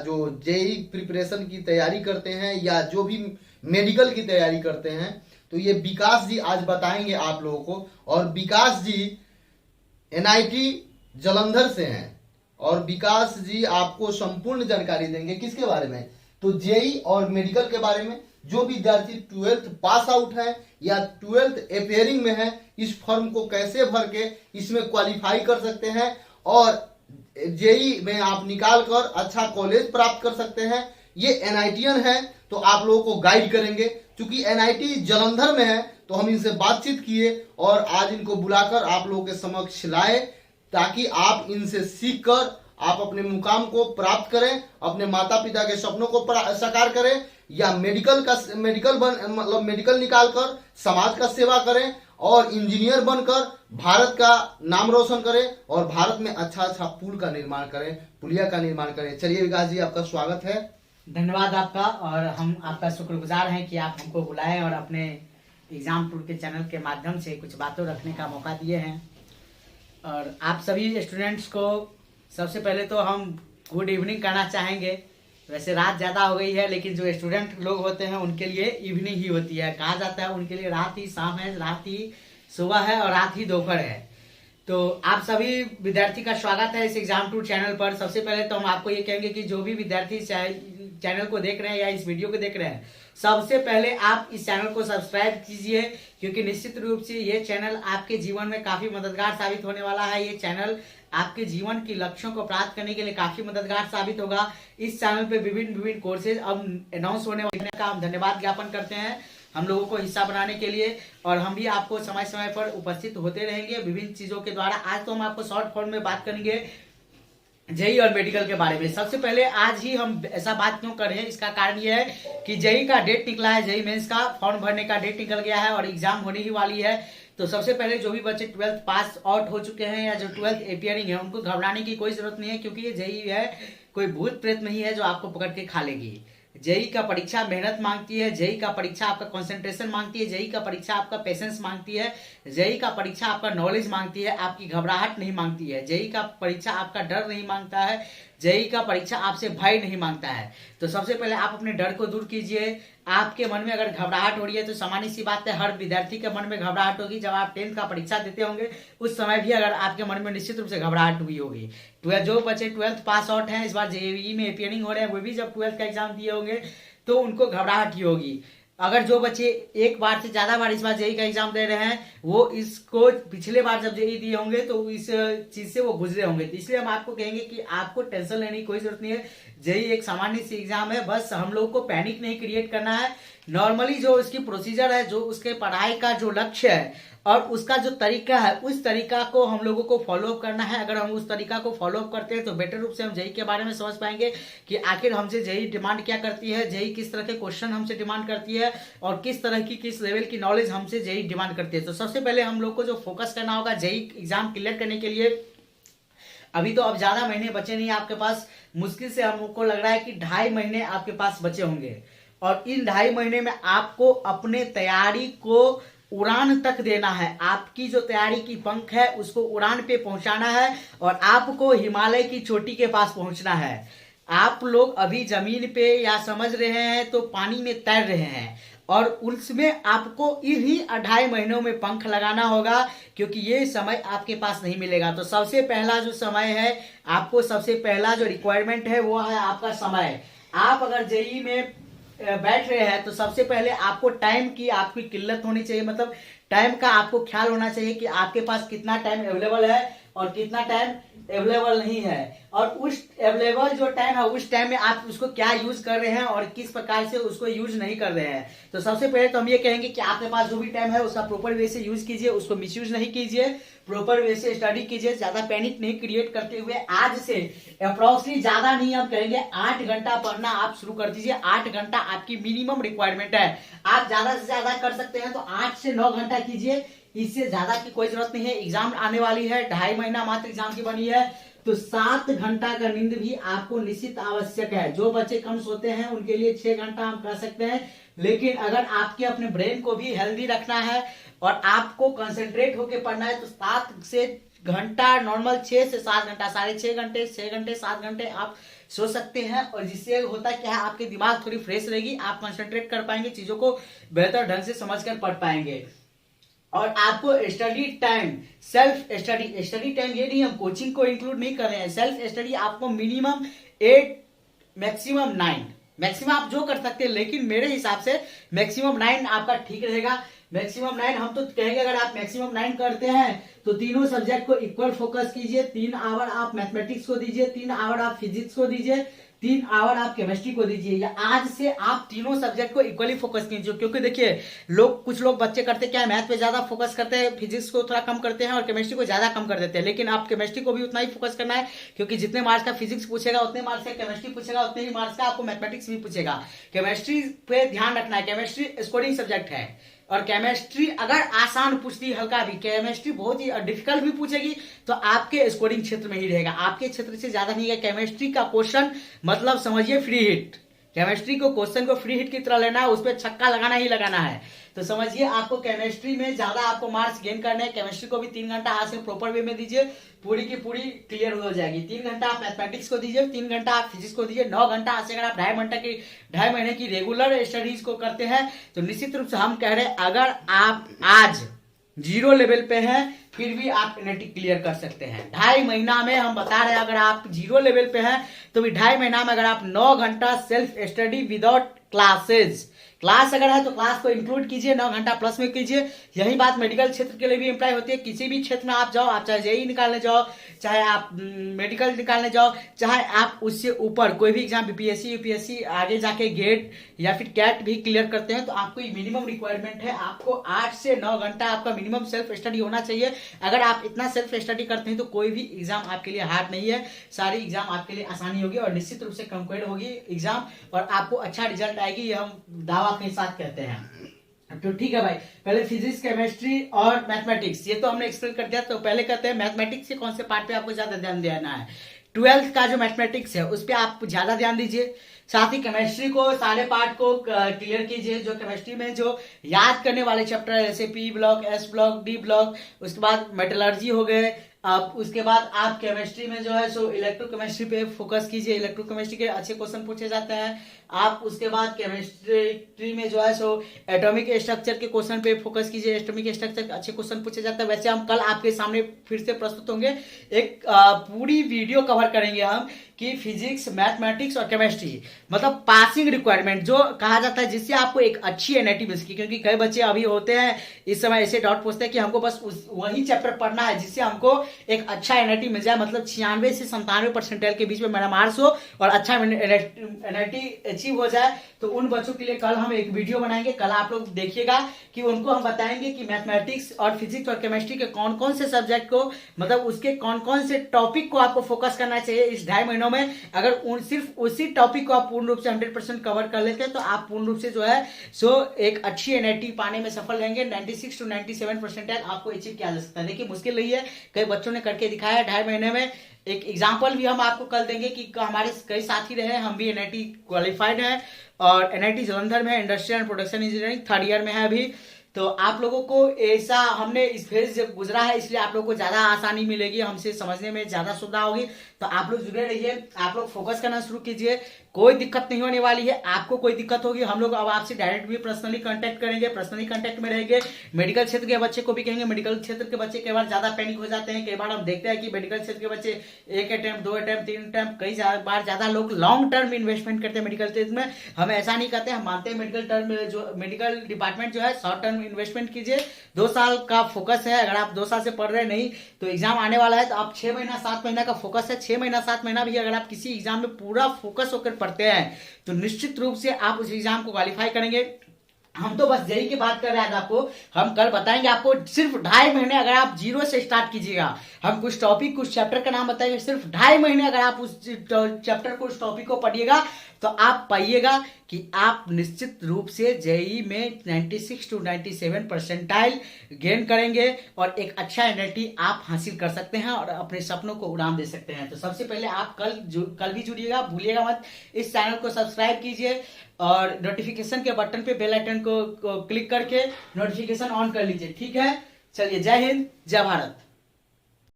जो JEE preparation की तैयारी करते हैं या जो भी मेडिकल की तैयारी करते हैं, तो ये विकास जी आज बताएंगे आप लोगों को। और विकास जी एनआईटी जालंधर से हैं और विकास जी आपको संपूर्ण जानकारी देंगे किसके बारे में, तो जेई और मेडिकल के बारे में। जो विद्यार्थी 12th पास आउट है या 12th अपेयरिंग में है, इस फॉर्म को कैसे भर के इसमें क्वालिफाई कर सकते हैं और जेई में आप निकाल कर अच्छा कॉलेज प्राप्त कर सकते हैं। ये एनआईटीएन है तो आप लोगों को गाइड करेंगे। क्योंकि एनआईटी जालंधर में है तो हम इनसे बातचीत किए और आज इनको बुलाकर आप लोगों के समक्ष लाए ताकि आप इनसे सीख कर आप अपने मुकाम को प्राप्त करें, अपने माता पिता के सपनों को साकार करें या मेडिकल निकाल कर समाज का सेवा करें और इंजीनियर बनकर भारत का नाम रोशन करें और भारत में अच्छा पुल का निर्माण करें, पुलिया का निर्माण करें। चलिए विकास जी, आपका स्वागत है। धन्यवाद आपका, और हम आपका शुक्रगुजार हैं कि आप हमको बुलाए और अपने एग्जाम टूर के चैनल के माध्यम से कुछ बातों रखने का मौका दिए हैं। और आप सभी स्टूडेंट्स को सबसे पहले तो हम गुड इवनिंग कहना चाहेंगे। वैसे रात ज़्यादा हो गई है, लेकिन जो स्टूडेंट लोग होते हैं उनके लिए इवनिंग ही होती है। कहा जाता है उनके लिए रात ही शाम है, रात ही सुबह है और रात ही दोपहर है। तो आप सभी विद्यार्थी का स्वागत है इस एग्जाम टूर चैनल पर। सबसे पहले तो हम आपको ये कहेंगे कि जो भी विद्यार्थी चैनल को देख रहे हैं या इस वीडियो को देख रहे हैं, सबसे पहले आप इस चैनल को सब्सक्राइब कीजिए, क्योंकि निश्चित रूप से ये चैनल आपके जीवन में काफी मददगार साबित होने वाला है। ये चैनल आपके जीवन की लक्ष्यों को प्राप्त करने के लिए काफी मददगार साबित होगा। इस चैनल पे विभिन्न कोर्सेज अब अनाउंस होने वाले का हम धन्यवाद ज्ञापन करते हैं हम लोगों को हिस्सा बनाने के लिए, और हम भी आपको समय समय पर उपस्थित होते रहेंगे विभिन्न चीजों के द्वारा। आज तो हम आपको शॉर्ट फॉर्म में बात करेंगे जेई और मेडिकल के बारे में। सबसे पहले आज ही हम ऐसा बात क्यों कर रहे हैं, इसका कारण यह है कि जेई का डेट निकला है, जेई मेंस का फॉर्म भरने का डेट निकल गया है और एग्जाम होने ही वाली है। तो सबसे पहले जो भी बच्चे 12th पास आउट हो चुके हैं या जो 12th अपियरिंग है, उनको घबराने की कोई जरूरत नहीं है, क्योंकि ये जेई है, कोई भूत प्रेत नहीं है जो आपको पकड़ के खा लेगी। जेई का परीक्षा मेहनत मांगती है, जेई का परीक्षा आपका कंसंट्रेशन मांगती है, जेई का परीक्षा आपका पेशेंस मांगती है, जेई का परीक्षा आपका नॉलेज मांगती है, आपकी घबराहट नहीं मांगती है। जेई का परीक्षा आपका डर नहीं मांगता है, जेई का परीक्षा आपसे भय नहीं मांगता है। तो सबसे पहले आप अपने डर को दूर कीजिए। आपके मन में अगर घबराहट हो रही है तो सामान्य सी बात है, हर विद्यार्थी के मन में घबराहट होगी। जब आप 10th का परीक्षा देते होंगे उस समय भी अगर आपके मन में निश्चित रूप से घबराहट हुई होगी। जो बच्चे 12th पास आउट हैं, इस बार जेईई में अपियरिंग हो रहे हैं, वो भी जब 12th का एग्जाम दिए होंगे तो उनको घबराहट ही होगी। अगर जो बच्चे एक बार से ज्यादा बार इस बार जेई का एग्जाम दे रहे हैं, वो इसको पिछले बार जब जेई दिए होंगे तो इस चीज से वो गुजरे होंगे। तो इसलिए हम आपको कहेंगे कि आपको टेंशन लेने की कोई जरूरत नहीं है। जेई एक सामान्य सी एग्जाम है, बस हम लोगों को पैनिक नहीं क्रिएट करना है। नॉर्मली जो उसकी प्रोसीजर है, जो उसके पढ़ाई का जो लक्ष्य है और उसका जो तरीका है, उस तरीका को हम लोगों को फॉलो अप करना है। अगर हम उस तरीका को फॉलो अप करते हैं तो बेटर रूप से हम जेई के बारे में समझ पाएंगे कि आखिर हमसे जेई डिमांड क्या करती है, जेई किस तरह के क्वेश्चन हमसे डिमांड करती है और किस तरह की किस लेवल की नॉलेज हमसे जेई डिमांड करती है। तो सबसे पहले हम लोग को जो फोकस करना होगा जेई एग्जाम क्लियर करने के लिए, अभी तो अब ज्यादा महीने बचे नहीं आपके पास। मुश्किल से हमको लग रहा है कि 2.5 महीने आपके पास बचे होंगे, और इन 2.5 महीने में आपको अपने तैयारी को उड़ान तक देना है। आपकी जो तैयारी की पंख है उसको उड़ान पे पहुंचाना है और आपको हिमालय की चोटी के पास पहुंचना है। आप लोग अभी जमीन पे या समझ रहे हैं तो पानी में तैर रहे हैं, और उसमें आपको इन्हीं 2.5 महीनों में पंख लगाना होगा, क्योंकि ये समय आपके पास नहीं मिलेगा। तो सबसे पहला जो समय है, आपको सबसे पहला जो रिक्वायरमेंट है वो है आपका समय। आप अगर जेई में बैठ रहे हैं तो सबसे पहले आपको टाइम की आपकी किल्लत होनी चाहिए, मतलब टाइम का आपको ख्याल होना चाहिए कि आपके पास कितना टाइम अवेलेबल है और कितना टाइम अवेलेबल नहीं है, और उस अवेलेबल जो टाइम है उस टाइम में आप उसको क्या यूज कर रहे हैं और किस प्रकार से उसको यूज नहीं कर रहे हैं। तो सबसे पहले तो हम ये कहेंगे कि आपके पास जो भी टाइम है उसका प्रॉपर वे से यूज कीजिए, उसको मिसयूज नहीं कीजिए, प्रॉपर वे से स्टडी कीजिए, ज्यादा पैनिक नहीं क्रिएट करते हुए। आज से अप्रोक्सीमेटली ज्यादा नहीं हम कहेंगे, 8 घंटा पढ़ना आप शुरू कर दीजिए। 8 घंटा आपकी मिनिमम रिक्वायरमेंट है। आप ज्यादा से ज्यादा कर सकते हैं तो 8 से 9 घंटा कीजिए, इससे ज्यादा की कोई जरूरत नहीं है। एग्जाम आने वाली है, 2.5 महीना मात्र एग्जाम की बनी है, तो 7 घंटा का नींद भी आपको निश्चित आवश्यक है। जो बच्चे कम सोते हैं उनके लिए 6 घंटा हम कह सकते हैं, लेकिन अगर आपके अपने ब्रेन को भी हेल्दी रखना है और आपको कंसंट्रेट होकर पढ़ना है तो 7 से घंटा नॉर्मल 6 से 7 घंटा, 6.5 घंटे, 6 घंटे, 7 घंटे आप सोच सकते हैं, और जिससे होता क्या है आपके दिमाग थोड़ी फ्रेश रहेगी, आप कंसंट्रेट कर पाएंगे, चीजों को बेहतर ढंग से समझ कर पढ़ पाएंगे। और आपको स्टडी टाइम, स्टडी टाइम ये नहीं, हम कोचिंग को इंक्लूड नहीं कर रहे हैं, सेल्फ स्टडी आपको मिनिमम 8 मैक्सिमम 9, मैक्सिमम आप जो कर सकते हैं, लेकिन मेरे हिसाब से मैक्सिमम 9 आपका ठीक रहेगा। मैक्सिमम 9 हम तो कहेंगे, अगर आप मैक्सिमम 9 करते हैं तो तीनों सब्जेक्ट को इक्वल फोकस कीजिए। 3 आवर आप मैथमेटिक्स को दीजिए, 3 आवर आप फिजिक्स को दीजिए, 3 आवर आप केमिस्ट्री को दीजिए। या आज से आप तीनों सब्जेक्ट को इक्वली फोकस कीजिए, क्योंकि देखिए कुछ लोग बच्चे करते क्या है, मैथ पे ज्यादा फोकस करते हैं, फिजिक्स को थोड़ा कम करते हैं और केमिस्ट्री को ज्यादा कम कर देते हैं। लेकिन आप केमिस्ट्री को भी उतना ही फोकस करना है, क्योंकि जितने मार्क्स का फिजिक्स पूछेगा उतने मार्क्स का केमिस्ट्री पूछेगा, उतने ही मार्क्स का आपको मैथमेटिक्स भी पूछेगा। केमिस्ट्री पे ध्यान रखना है, केमिस्ट्री स्कोरिंग सब्जेक्ट है, और केमिस्ट्री अगर आसान पूछती हल्का भी, केमिस्ट्री बहुत ही डिफिकल्ट भी पूछेगी तो आपके स्कोरिंग क्षेत्र में ही रहेगा, आपके क्षेत्र से ज्यादा नहीं है। केमिस्ट्री का क्वेश्चन मतलब समझिए फ्री हिट, केमिस्ट्री को क्वेश्चन को फ्री हिट की तरह लेना है, उस पर छक्का लगाना ही लगाना है। तो समझिए आपको केमिस्ट्री में ज्यादा आपको मार्क्स गेन करने हैं। केमिस्ट्री को भी 3 घंटा आज से प्रॉपर वे में दीजिए, पूरी की पूरी क्लियर हो जाएगी। 3 घंटा आप मैथमेटिक्स को दीजिए, 3 घंटा आप फिजिक्स को दीजिए, 9 घंटा आज से अगर आप 2.5 महीने की रेगुलर स्टडीज को करते हैं तो निश्चित रूप से हम कह रहे हैं, अगर आप आज 0 लेवल पे हैं फिर भी आप एनआईटी क्लियर कर सकते हैं। 2.5 महीना में हम बता रहे हैं, अगर आप 0 लेवल पे हैं तो भी 2.5 महीना में अगर आप 9 घंटा self study without classes, class अगर है तो क्लास को इंक्लूड कीजिए, 9 घंटा प्लस में कीजिए। यही बात मेडिकल क्षेत्र के लिए भी अप्लाई होती है। किसी भी क्षेत्र में आप जाओ, आप चाहे जेई निकालने जाओ, चाहे आप मेडिकल निकालने जाओ, चाहे आप उससे ऊपर कोई भी एग्जाम बीपीएससी यूपीएससी आगे जाके गेट या फिर कैट भी क्लियर करते हैं, तो आपको मिनिमम रिक्वायरमेंट है, आपको 8 से 9 घंटा आपका मिनिमम सेल्फ स्टडी होना चाहिए। अगर आप इतना सेल्फ स्टडी करते हैं तो कोई भी एग्जाम आपके लिए हार्ड नहीं है, सारी एग्जाम आपके लिए आसानी होगी और निश्चित रूप से कंक्लूड होगी एग्जाम और आपको अच्छा रिजल्ट आएगी, ये हम दावा के साथ कहते हैं। तो ठीक है भाई, पहले फिजिक्स केमिस्ट्री और मैथमेटिक्स ये तो हमने एक्सप्लेन कर दिया। तो पहले कहते हैं मैथमेटिक्स के कौन से पार्ट पे आपको ज्यादा ध्यान देना है। 12th का जो मैथमेटिक्स है उस पर आप ज्यादा ध्यान दीजिए, साथ ही केमिस्ट्री को सारे पार्ट को क्लियर कीजिए। जो केमिस्ट्री में जो याद करने वाले चैप्टर है, जैसे P block, S block, D block, उसके बाद मेटलर्जी हो गए, आप उसके बाद आप केमिस्ट्री में जो है सो इलेक्ट्रोकेमिस्ट्री पे फोकस कीजिए, इलेक्ट्रोकेमिस्ट्री के अच्छे क्वेश्चन पूछे जाते हैं। आप उसके बाद केमिस्ट्री में जो है सो एटॉमिक स्ट्रक्चर के क्वेश्चन पे फोकस कीजिए, एटॉमिक स्ट्रक्चर के अच्छे क्वेश्चन पूछे जाते हैं। वैसे हम कल आपके सामने फिर से प्रस्तुत होंगे, एक पूरी वीडियो कवर करेंगे हम कि फिजिक्स, मैथमेटिक्स और केमिस्ट्री मतलब पासिंग रिक्वायरमेंट जो कहा जाता है, जिससे आपको एक अच्छी एनआईटी मिल सके। क्योंकि कई बच्चे अभी होते हैं इस समय ऐसे डाउट पूछते हैं कि हमको बस वही चैप्टर पढ़ना है जिससे हमको एक अच्छा एनआईटी मिल जाए, मतलब 96 से 97% के बीच में मेरा मार्क्स हो और अच्छा एनआईटी अचीव हो जाए। तो उन बच्चों के लिए कल हम एक वीडियो बनाएंगे, कल आप लोग देखिएगा कि उनको हम बताएंगे कि मैथमेटिक्स और फिजिक्स और केमिस्ट्री के कौन कौन से सब्जेक्ट को, मतलब उसके कौन कौन से टॉपिक को आपको फोकस करना चाहिए इस 2.5 महीनों में। अगर सिर्फ उसी टॉपिक को आप पूर्ण रूप से 100% कवर कर लेते हैं तो आप पूर्ण रूप से जो है सो एक अच्छी एनआईटी पाने में सफल रहेंगे। 96 to 97% आपको अचीव किया जा सकता है। देखिए मुश्किल नहीं है, कई बच्चों ने करके दिखाया 2.5 महीने में। एक एग्जाम्पल भी हम आपको कल देंगे कि हमारे कई साथी रहे, हम भी एनआईटी क्वालिफाइड हैं और एनआईटी जालंधर में industrial and production engineering 3rd year में है अभी। तो आप लोगों को ऐसा हमने इस फेज से गुजरा है, इसलिए आप लोगों को ज्यादा आसानी मिलेगी, हमसे समझने में ज्यादा सुविधा होगी। तो आप लोग जुड़े रहिए, आप लोग फोकस करना शुरू कीजिए, कोई दिक्कत नहीं होने वाली है। आपको कोई दिक्कत होगी हम लोग अब आपसे डायरेक्ट भी पर्सनली कांटेक्ट करेंगे, पर्सनली कांटेक्ट में रहेंगे। मेडिकल क्षेत्र के बच्चे को भी कहेंगे, मेडिकल क्षेत्र के बच्चे कई बार ज्यादा पैनिक हो जाते हैं। कई बार हम देखते हैं कि मेडिकल क्षेत्र के बच्चे 1 अटेम्प्ट 2 अटेम्प्ट 3 अटेम्प्ट, कई बार ज्यादा लोग लॉन्ग टर्म इन्वेस्टमेंट करते हैं मेडिकल क्षेत्र में। हम ऐसा नहीं करते, हम मानते हैं मेडिकल डिपार्टमेंट जो है शॉर्ट टर्म इन्वेस्टमेंट कीजिए। 2 साल का फोकस है, अगर आप 2 साल से पढ़ रहे नहीं तो एग्जाम आने वाला है, तो आप 6 महीना 7 महीना का फोकस है। 6 महीना 7 महीना भी अगर आप किसी एग्जाम में पूरा फोकस होकर पढ़ते हैं तो निश्चित रूप से आप उस एग्जाम को क्वालिफाई करेंगे। हम तो बस यही की बात कर रहे हैं आपको, हम कल बताएंगे आपको सिर्फ 2.5 महीने अगर आप 0 से स्टार्ट कीजिएगा। हम कुछ टॉपिक कुछ चैप्टर का नाम बताएंगे, सिर्फ 2.5 महीने अगर आप उस चैप्टर को उस टॉपिक को पढ़िएगा तो आप पाइएगा कि आप निश्चित रूप से जेईई में 96 to 97% गेन करेंगे और एक अच्छा एनआईटी आप हासिल कर सकते हैं और अपने सपनों को उड़ान दे सकते हैं। तो सबसे पहले आप कल भी जुड़िएगा, भूलिएगा मत, इस चैनल को सब्सक्राइब कीजिए और नोटिफिकेशन के बटन पे बेल आइकन को क्लिक करके नोटिफिकेशन ऑन कर लीजिए। ठीक है, चलिए, जय हिंद, जय भारत।